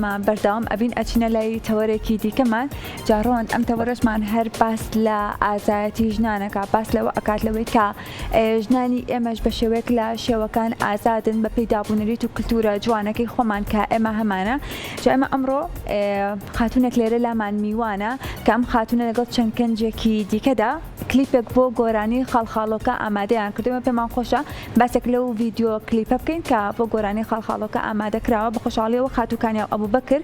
ما بردام أبين أتشنا لي توريكي دي كمان جارون أم تورش من هر بس لا أزاتي جنانك بس لو أكاد لويكا جناني إمش بشويك لا شوكان أزادن ببيدابون ريتو كلتورة جوانك خمان كإما همانا جا إما أمرو خاتونك ليرلا من ميوانا كم خاتونا لقد شنكنجكي دي كدا كليبك بو غوراني خالخالوكا أماده يعني كردوم بما خوشا بس لو فيديو كليب بكين كبو غوراني خالخالوكا أماده كراوا بخوش عليه وخاتو كان يا أبو بكر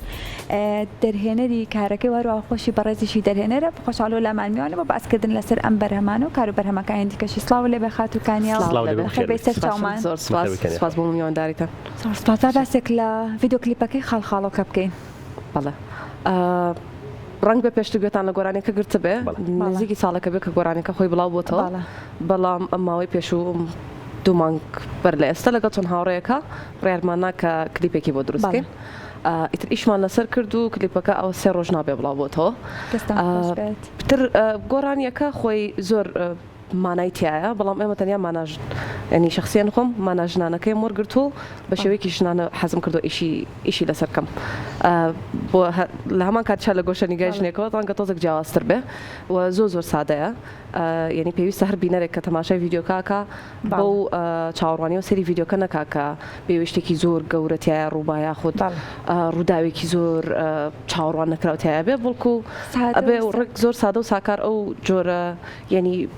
درهنري كاركي وروا خوشي برزي شي درهنره بخوش عليه لا معنيانه وبس كردن لسر أم برهمانو كارو برهما كان عندي كشي صلاة ولا بخاتو كان يا خير بيسر تامان سپاس بو میان داریتن سپاس بس كلا فيديو كليبك خالخالوكا بكين بله رنگ به پشت گویان لگورانی که گرت به نزدیکی سال که به که گورانی که خوی بلا بوده بلا ماوی پشو دو مانگ برله استلگاتون هاوره که ریرمانا که کلیپی کی بود درست که ایتر ایشمان لسر کردو کلیپا که او سه روز نابی بلا بوده تر گورانی که خوی زور مانایتیه بلام اما تنیا ماناج يعني شخصيا خم ماناجنا كي مور قرتو بشوي كيشنا حزم كردو إشي لسركم لهما كانت شال جوشة نيجاش نيكو طبعا كتوزك جواز تربه وزوزور سادة يعني بيوي سهر بينارك كتماشى فيديو كاكا بو شاوراني وسيري فيديو كنا كاكا بيويشتي كي زور قورتيا روبايا خود روداوي كي زور شاوران كراوتيا بيبولكو أبي ورق زور سادة وساكر أو جور يعني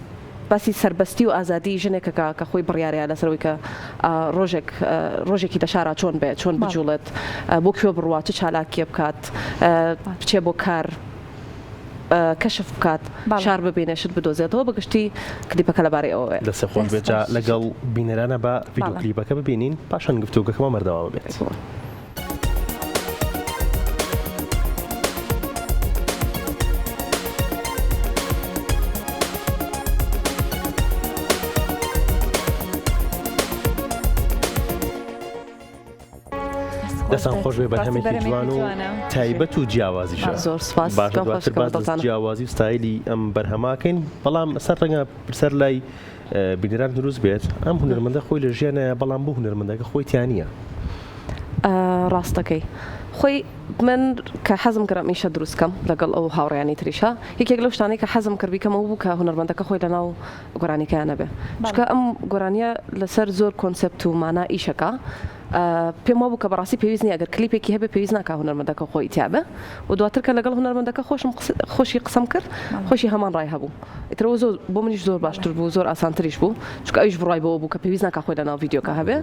بس سربستي وآزادي جنك كخوي برياري على سروي ك روجك تشارع شون بجولت بوكيو بروات تشالاكي بكات بتشي بوكار كشف بكات شارب بينشد بدوزته بقشتي كليبا كلاباري أو لسه خوان بيجا لقل بينرانا با فيديو كليبا كبينين باشان قفتوك كمان مردوا بيت دەستان خۆش بێ بەرهەمێکی جوان و تایبەت و جیاوازیشە زۆر سپاس باشە باز جیاوازی و ستایلی ئەم بەرهەماکەین بەڵام سەر ڕەنگە سەر لای بینەران دروست بێت ئەم هونەرمەندە خۆی لە ژیانە بەڵام بۆ هونەرمەندەکە خۆی تیانە ڕاستەکەی خۆی من کە حەزم کردم ئیشە دروستکەم لەگەڵ ئەو هاوڕێیانی تریشە یەکێک لەو شتانەی کە حەزم کردبیکەمەوە بوو کە هونەرمەندەکە خۆی لەناو گۆرانیکەیانە بێ چونکە ئەم گۆرانیە لەسەر زۆر کۆنسەپت و مانا ئیشەکە پێم وابوو کە بەڕاستی پێویست نیە ئەگەر کلیپێکی هەبێ پێویست ناکە هونەرمەندەکە خۆی تیابێ و دواتر کە لەگەڵ هونەرمەندەکە خۆشی قسەم کرد خۆشی هەمان ڕای هەبوو ئیترەوە زۆر بۆ منیش زۆر باشتر بوو زۆر ئاسانتریش بوو چونکە ئەویش بڕای بەوە بوو کە پێویست ناکە خۆی لەناو ڤیدیۆکە هەبێ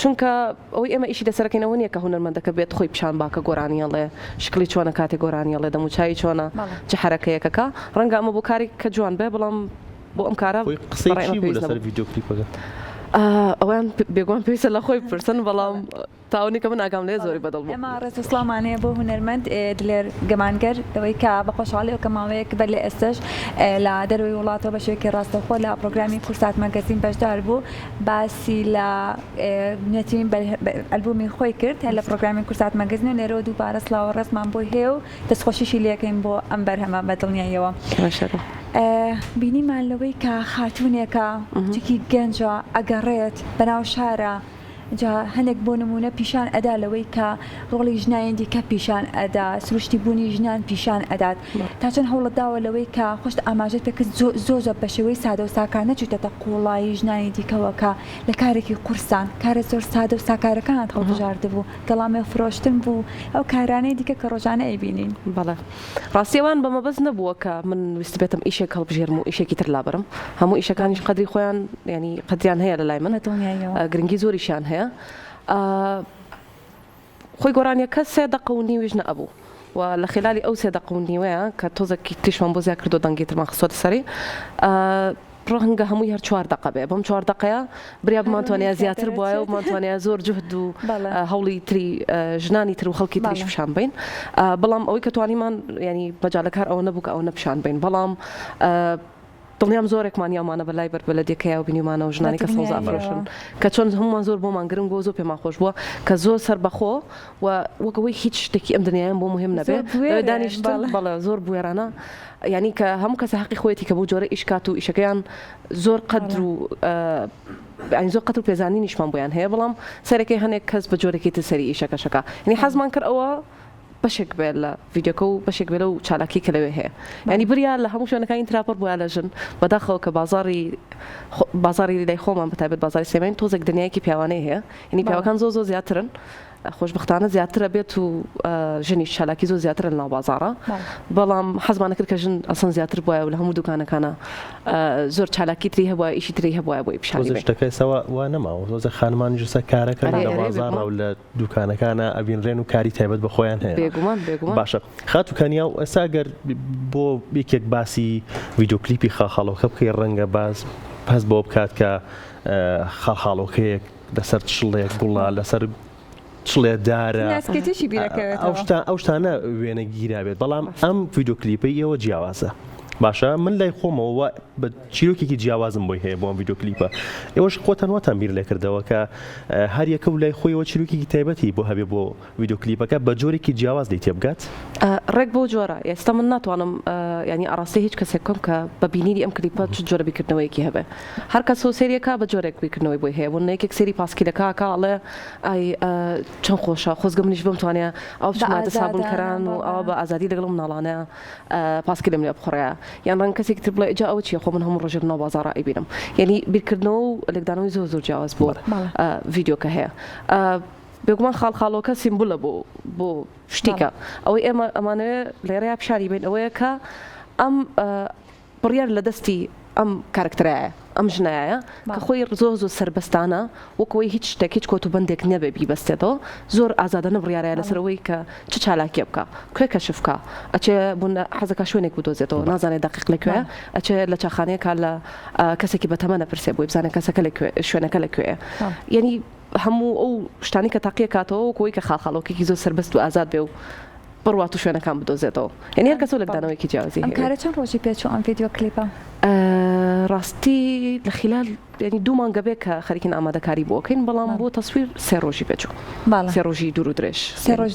چونکە ئەوەی ئێمە ئیشی لەسەرەکەینەوە نییە کە هونەرمەندەکە بێت خۆی پیشان باکە گۆرانیەڵێ شکلی چۆنە کاتێک گۆرانیەڵێ دەموچایی چۆنە چ حرەکەیەکەکە ڕەنگە ئەمە بۆ کاری کە جوان بێ بەڵام بۆ ئەم کارە قسەی لەسەر ڤیدیۆ کلیپەکە ئەویان بێگوان پێویستە لە خۆی پرسن بەڵام تاونی کە من ئاگام لێ زۆری بەدڵ بوو ئێمە ڕێز وسڵامانەیە بۆ هونەرمەند دلێر گەمانگەر ئەوەی کە بە خۆشحاڵی و کە ماوەیەک بەر لێ ئێستش لە دەروی وڵاتەوە بە شوێکی ڕاستەوخۆ لە پرۆگرامی کورسات مەگەزین بەشدار بوو باسی لە نوێترین ئەلبومی خۆی کرد لە پرۆگرامی کورسات مەگەزین و لێرەوە دووبارە سڵاو ڕێزمان بۆی هەیە و دەستخۆشیشی لێکەین بۆ ئەم بەرهەمە بەدڵنیاییەوە بینیمان لەوەی کە خاتوونێکە چکی گەنجە ئەگەڕێت بەناو شارە جا هەندێک بۆ نمونە پیشان ئەدا لەوەی کە ڕۆڵی ژنایەن دیکە پیشان ئەدا سروشتی بوونی ژنان پیشان ئەدات تا چەند هەوڵەداوە لەوەی کە خۆشت ئاماژەت پێکرد زۆر بە شێوەی سادە و ساکار نەچوتەتە قوڵایی ژنانی دیکەوەکە لە کارێکی قورسان کارە زۆر سادە و ساکارەکان هەڵبژاردبوو گەڵامێ فرۆشتن بوو ئەو کارانەی دیکە کە ڕۆژانە ئەیبینین بەڵێ ڕاستیەوان بەمە بەس نەبووە کە من ویست بێتم ئیشێک هەڵبژێرم و ئیشێکی تر لابرم هەموو ئیشەکانیش قەدری خۆیان ینی قەدریان هەیە لە لای من گرنگی زۆریشیان هەیە خۆی گۆرانیەکە 3 دقە و نیویش نەبوو و لە خلالی ئەو 3 دقە و نیوەیە کە تۆزێکی تیشمان بۆ زیاد کردو دەنگێترمان خستۆتە سەری ڕەنگە هەمووی هەر 4 دقە بێ بەم 4 دقەیە بریا بمانتوانیا زیاتر بووایە و بمانتوانیا زۆر جوهد و هەوڵی تری ژنانی تر و خەڵکی تریش پیشان بین بەڵام ئەوەی کە توانیمان ینی مەجالەکار ئەوە نەبوو کە ئەوە نەپیشان بین بەڵام دڵنیام زۆرێکمان یامانە بەلای بەربەلەدیەکەیە و بینیمانە و ژنانی کە سەوز ئافرۆشن کە چۆن هەمومان زۆر بۆمان گرنگ بۆ زۆر پێمان خۆش بووە کە زۆر سەربەخۆ و وەکەوەی هیچ شتێکی ئەم دنیایان بۆ مهم نەبێت دانیشتن بەڵێ زۆر بوێرانە یعنی کە هەموو کەسە حەقی خۆیەتی کە بۆ جۆرە ئیشکات و ئیشەکەیان زۆر قەدر و ینی زۆر قەدر و پێزانی نیشمان بۆیان هەیە بەڵام سەرەکەی هەنێک کەس بە جۆرەی تر سەری ئیشەکەشەکە ینی حەزمان کرد ئەوە بەشێک بێت لە ڤیدیۆکە و بەشێک بێت و چالاکی کە لەوێ هەیە ینی بریا لە هەموو شوێنەکانی تراپەر بۆیان لە ژن بەداخەوە کە بازاری لای خۆمان بەتایبەت بازاری سێمین تۆزێک دنیایەکی پیاوانەی هەیە ینی پیاوەکان زۆر زیاترن خۆشبختانە زیاترە بێت و ژنی چالاکی زۆر زیاتر لە ناو بازارە بەڵام حەزمان کرد کە ژن ئەسەن زیاتر بووە و لە هەموو دوکانەکانە زۆر چالاکی تری هەبووە ئیشی تری هەبووە بۆی پیشانەکەی سەوا وا نەماوە زۆر خانمانی جوسە کارەکەن لە بازارە و لە دوکانەکانە ئەبینڕێن و کاری تایبەت بە خۆیان هەیە بێگومان باشە خاتوکانیا و ئەسا گەر بۆ یەکێک باسی ڤیدیۆکلیپی خاڵخاڵۆکە بکەی ڕەنگە باز بۆ بکات کە خاڵخاڵۆکەیەک لەسەر شڵەیەک گوڵا لەسەر شڵێ دارە ئەو شتانە وێنە گیرابێت بەڵام ئەم ڤیدیۆکلیپی ئێوە جیاوازە باشە من لای خۆمەوە بە چیرۆکێکی جیاوازم بۆی هەیە بۆ ئەم ڤیدیۆکلیپە ئێوەش خۆتانواتان بیر لێ کردەوە کە هەر یەکە و لای خۆیەوە چیرۆکێکی تایبەتی بۆ هەبێ بۆ ڤیدیۆکلیپەکە بە جۆرێکی جیاواز دەی تێبگات ڕێک بۆ جۆرە ئێستا من ناتوانم ینی ئاراستی هیچ کەسێک کۆم کە بە بینیری ئەم کلیپە چ جۆرە بیکردنەوەیەکی هەبێ هەر کەس سێریەکە بە جۆرێک بیکردنەوەی بۆی هەیە بۆ یەکێک سێری پاسکیلەکەڵێ ئای چەند خۆشە خۆزگە منیش بمتوانێت ئەو چمادە سابونکەران و ئەوە بە ئازادی لەگەڵ مناڵانەیە پاسکیلم لێ بخۆڕەیە یان ڕەنگە کەسێک تر بڵێ ئەجا ئەوە چیە خۆ من هەموو ڕۆژێ ناو بازارە ئەیبینم یعنی بیرکردنەوە و لەگدانەوەی زۆر جیاواز بۆ ڤیدیۆکە هەیە بێگومان خاڵخاڵۆکە سیمبولە بۆ شتێکە ئەوەی ئێمە ئەمانەوێت لێرەیە پیشانی بین ئەوەیە کە ئەم بڕیار لە دەستی ئەم کارکتەرایە ئەم ژنایە کە خۆی زۆر سربەستانە وەکەوەی هیچ شتێک هیچ کۆتوبندێک نەبێ بیبەستێتەوە زۆر ئازادانە بڕیارەیە لەسەرەوەی کە چ چالاکی بکە کوێ کەشف بکە ئەچێ بوون حەزەکە شوێنێک بدۆزێتەوە نازانێت دقیق لەکوێ ئەچێ لە چاخانەیەکە لە کەسێکی بەتەمە نەپرسێ بۆی بزانێت کەسەکە شوێنەکە لەکوێ یعنی هەموو ئەو شتانی کە تاقیە کاتەوە وەکەوەی کە خاڵخاڵۆکێکی زۆر سربەست و ئازاد بێ و بڕوات و شوێنەکان بدۆزێتەوە یعنی هەر کەسە لەگدانەوەیکی جیاوازی هەیە کارە چەند ڕۆژی پێچوو ئەم ڤیدیۆ کلیپە ڕاستی لە خلال ینی دوو مانگە بێ کە خەریکین ئامادەکاری بۆکەین بەڵام بۆ تەسویر سێ ڕۆژی پێچوو سێ ڕۆژی دوور و درێژ سێ ڕۆژ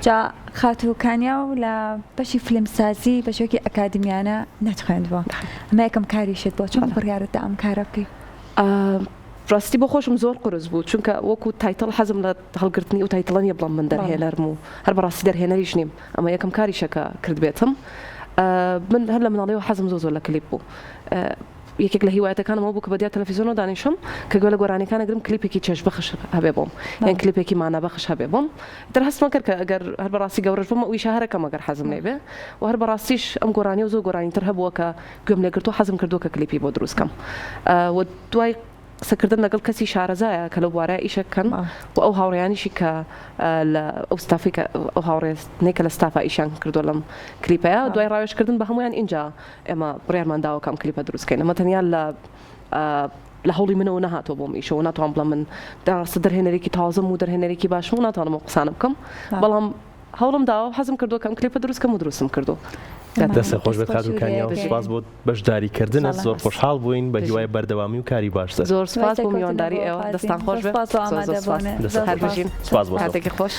جا خاتوکانیا و لە بەشی فیلمسازی بە شێوەکی ئەکادمیانە نەتخوێندبووە ئەمە یەکەم کاریشت بۆ چۆن بڕیارت ئەم کارە بکەی ڕاستی بۆ خۆشم زۆر قرس بوو چونکە وەکو تایتڵ حەزم لە هەڵگرتنی و تایتڵەنیە بڵام من دەرهێنەرم و هەر بەڕاستی دەرهێنەریش نیم ئەمە یەکەم کاریشەکە کرد بێتم من هەر لە مناڵەوە حەزم زۆر لە کلیپ بوو یەکێک لە هیوایەتەکانمەوە بوو کە بەدیا تەلەڤیزیۆنەوە دانیشم کە گوێ لە گۆرانیەکانە گرم کلیپێکی چێژ بەخش هەبێ بۆم یان کلیپێکی مانە بەخش هەبێ بۆم دەر هەستمان کرد کە ئەگەر هەر بەڕاستی گەورەش بووم ئەوی شەهرەکەم ئەگەر حەزم لێ بێ و هەر بەڕاستیش ئەم گۆرانی و زۆر گۆرانیتر هەبووە کە گوێم لێگرتو حەزم کردووە کە کلیپی بۆ دروستکەم و دوای قسەکردن لەگەڵ کەسی شارەزایە کە لەو بوارە ئیشەکەن و ئەو هاوڕێیانیشی کە لە ئەو ستافی ئەو هاوڕێنێکە لە ستافا ئیشان کردو لەم کلیپەیە دوای ڕاوێژکردن بە هەمویان اینجا ئێمە بڕیارمان داوە کەم کلیپە دروستکەین ئەمە تەنیا لە هەوڵی منەوە نەهاتۆ بۆم ئیشەوە ناتوان بڵم من داڕاستە دەرهێنەرێکی تازەم و دەرهێنەرێکی باشم و ناتوانم قسانە بکەم بەڵام هەوڵم داوە حەزم کردو کەم کلیپە دروستکەم و دروستم کردو دەستە خۆش بێت خاتوکانیا و سوپاس بۆ بەشداریکردنە زۆر خۆشحاڵ بووین بە هیوای بەردەوامی و کاری باشتر زۆر سوپاس بۆ میوانداری ئێوە دەستان خۆش بێت سپاس بۆ کاتێکی خۆش